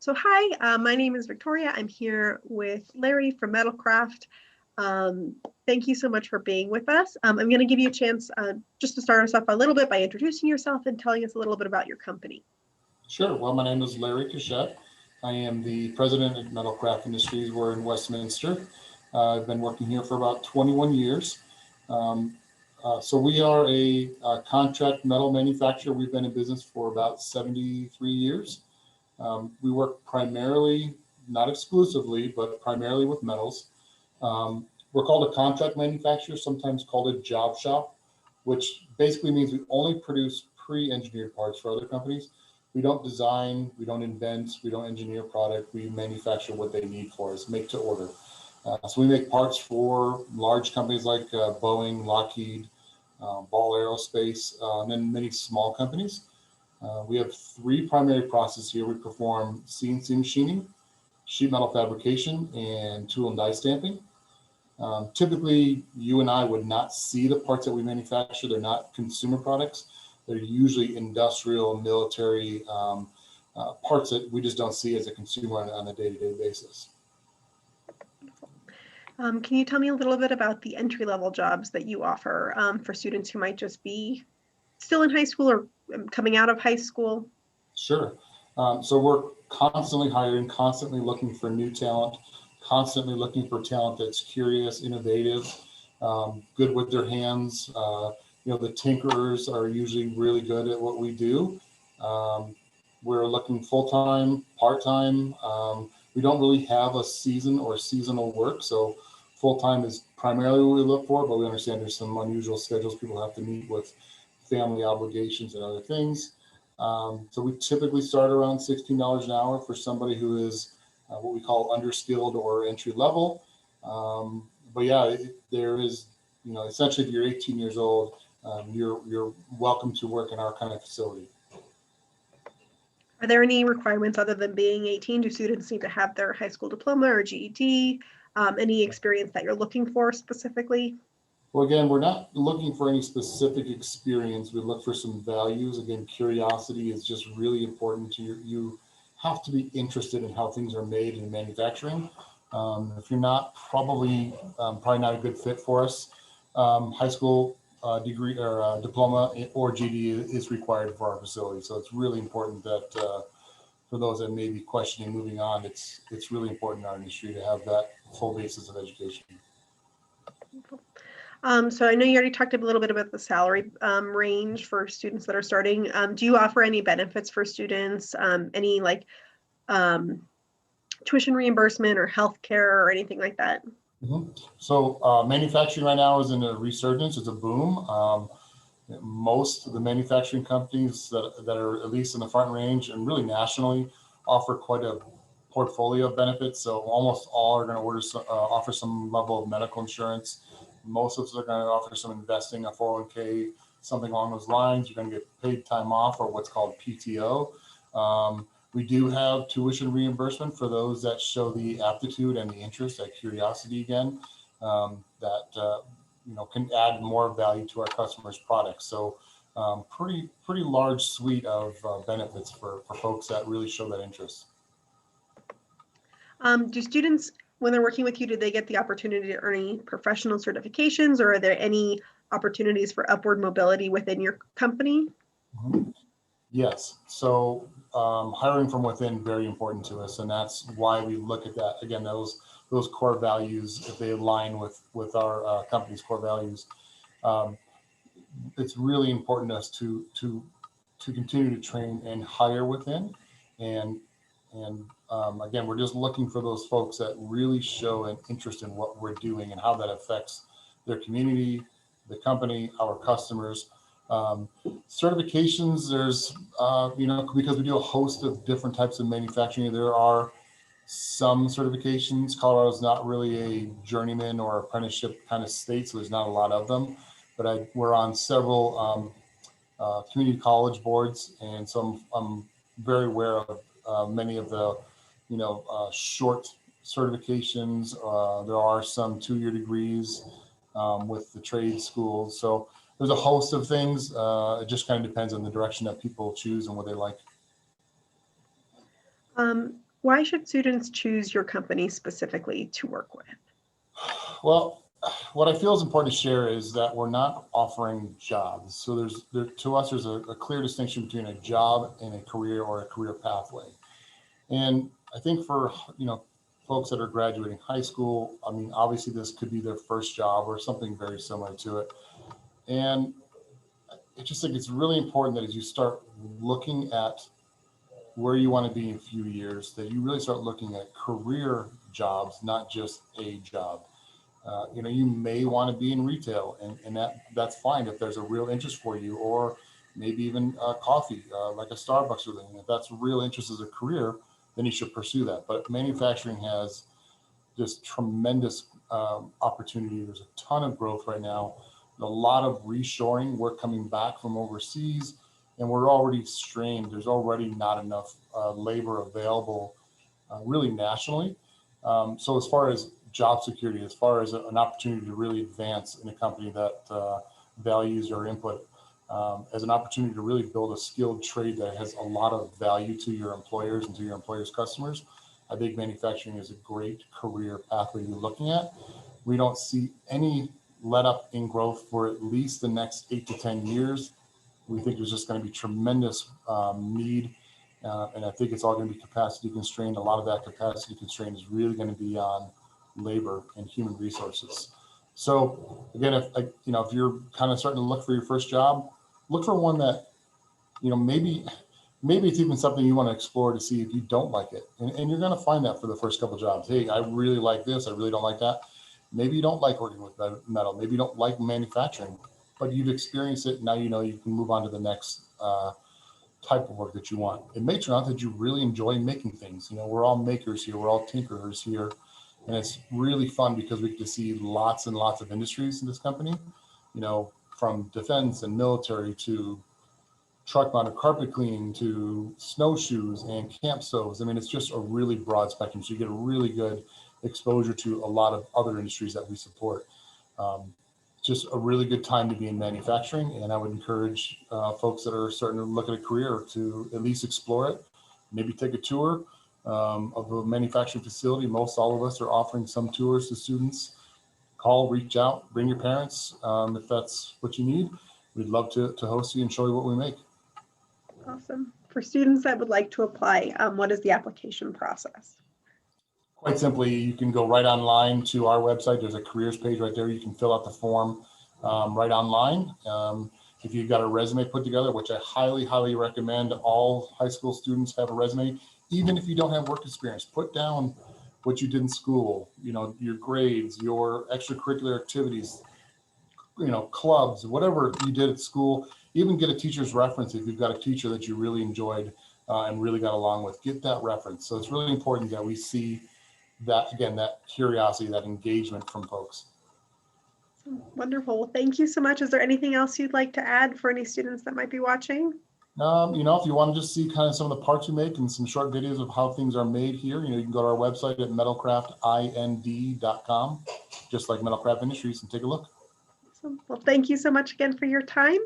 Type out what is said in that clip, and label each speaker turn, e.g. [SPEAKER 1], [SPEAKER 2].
[SPEAKER 1] So hi, my name is Victoria. I'm here with Larry from Metalcraft. Thank you so much for being with us. I'm going to give you a chance just to start us off a little bit by introducing yourself and telling us a little bit about your company.
[SPEAKER 2] Sure. Well, my name is Larry Cachette. I am the president at Metalcraft Industries. We're in Westminster. I've been working here for about 21 years. So we are a contract metal manufacturer. We've been in business for about 73 years. We work primarily, not exclusively, but primarily with metals. We're called a contract manufacturer, sometimes called a job shop, which basically means we only produce pre-engineered parts for other companies. We don't design, we don't invent, we don't engineer product. We manufacture what they need for us, make to order. So we make parts for large companies like Boeing, Lockheed, Ball Aerospace, and then many small companies. We have three primary processes here. We perform CNC machining, sheet metal fabrication, and tool and die stamping. Typically, you and I would not see the parts that we manufacture. They're not consumer products. They're usually industrial, military parts that we just don't see as a consumer on a day-to-day basis.
[SPEAKER 1] Can you tell me a little bit about the entry-level jobs that you offer for students who might just be still in high school or coming out of high school?
[SPEAKER 2] Sure. So we're constantly hiring, constantly looking for new talent, constantly looking for talent that's curious, innovative, good with their hands. The tinkerers are usually really good at what we do. We're looking full-time, part-time. We don't really have a season or seasonal work, so full-time is primarily what we look for, but we understand there's some unusual schedules people have to meet with family obligations and other things. So we typically start around $16 an hour for somebody who is what we call underskilled or entry level. But yeah, there is, essentially if you're 18 years old, you're welcome to work in our kind of facility.
[SPEAKER 1] Are there any requirements other than being 18? Do students need to have their high school diploma or GED? Any experience that you're looking for specifically?
[SPEAKER 2] Well, again, we're not looking for any specific experience. We look for some values. Again, curiosity is just really important to you. You have to be interested in how things are made in manufacturing. If you're not, probably not a good fit for us. High school degree or diploma or GED is required for our facility. So it's really important that for those that may be questioning moving on, it's really important in our industry to have that full basis of education.
[SPEAKER 1] So I know you already talked a little bit about the salary range for students that are starting. Do you offer any benefits for students? Any like tuition reimbursement or healthcare or anything like that?
[SPEAKER 2] Mm-hmm. So manufacturing right now is in a resurgence. It's a boom. Most of the manufacturing companies that are at least in the front range and really nationally offer quite a portfolio of benefits. So almost all are going to offer some level of medical insurance. Most of us are going to offer some investing, a 401k, something along those lines. You're going to get paid time off or what's called PTO. We do have tuition reimbursement for those that show the aptitude and the interest, that curiosity again, that can add more value to our customers' products. So pretty large suite of benefits for folks that really show that interest.
[SPEAKER 1] Do students, when they're working with you, do they get the opportunity to earn any professional certifications, or are there any opportunities for upward mobility within your company?
[SPEAKER 2] Mm-hmm. Yes. So hiring from within, very important to us. And that's why we look at that. Again, those core values, if they align with our company's core values, it's really important to us to continue to train and hire within. And again, we're just looking for those folks that really show an interest in what we're doing and how that affects their community, the company, our customers. Certifications, there's, because we do a host of different types of manufacturing, there are some certifications. Colorado's not really a journeyman or apprenticeship kind of state, so there's not a lot of them. But we're on several community college boards, and so I'm very aware of many of the, short certifications. There are some 2-year degrees with the trade schools. So there's a host of things. It just kind of depends on the direction that people choose and what they like.
[SPEAKER 1] Why should students choose your company specifically to work with?
[SPEAKER 2] Well, what I feel is important to share is that we're not offering jobs. So to us, there's a clear distinction between a job and a career or a career pathway. And I think for, folks that are graduating high school, I mean, obviously this could be their first job or something very similar to it. And I just think it's really important that as you start looking at where you want to be in a few years, that you really start looking at career jobs, not just a job. You may want to be in retail, and that's fine if there's a real interest for you, or maybe even coffee, like a Starbucks or something. If that's a real interest as a career, then you should pursue that. But manufacturing has just tremendous opportunity. There's a ton of growth right now, a lot of reshoring. We're coming back from overseas, and we're already strained. There's already not enough labor available, really nationally. So as far as job security, as far as an opportunity to really advance in a company that values your input, as an opportunity to really build a skilled trade that has a lot of value to your employers and to your employers' customers, I think manufacturing is a great career pathway to be looking at. We don't see any let up in growth for at least the next 8 to 10 years. We think there's just going to be tremendous need. And I think it's all going to be capacity constrained. A lot of that capacity constraint is really going to be on labor and human resources. So again, if you're kind of starting to look for your first job, look for one that, maybe it's even something you want to explore to see if you don't like it. And you're going to find that for the first couple of jobs. Hey, I really like this. I really don't like that. Maybe you don't like working with metal. Maybe you don't like manufacturing, but you've experienced it. Now you know you can move on to the next type of work that you want. It may turn out that you really enjoy making things. We're all makers here. We're all tinkerers here. And it's really fun because we get to see lots and lots of industries in this company, from defense and military to truck mounted carpet cleaning to snowshoes and camp stoves. I mean, it's just a really broad spectrum. So you get a really good exposure to a lot of other industries that we support. Just a really good time to be in manufacturing. And I would encourage folks that are starting to look at a career to at least explore it, maybe take a tour of a manufacturing facility. Most all of us are offering some tours to students. Call, reach out, bring your parents if that's what you need. We'd love to host you and show you what we make.
[SPEAKER 1] Awesome. For students that would like to apply, what is the application process?
[SPEAKER 2] Quite simply, you can go right online to our website. There's a careers page right there. You can fill out the form right online. If you've got a resume put together, which I highly, highly recommend all high school students have a resume, even if you don't have work experience, put down what you did in school, your grades, your extracurricular activities, clubs, whatever you did at school. Even get a teacher's reference if you've got a teacher that you really enjoyed and really got along with. Get that reference. So it's really important that we see that, again, that curiosity, that engagement from folks.
[SPEAKER 1] Wonderful. Well, thank you so much. Is there anything else you'd like to add for any students that might be watching?
[SPEAKER 2] If you want to just see kind of some of the parts we make and some short videos of how things are made here, you can go to our website at metalcraftind.com, just like Metalcraft Industries, and take a look.
[SPEAKER 1] Awesome. Well, thank you so much again for your time.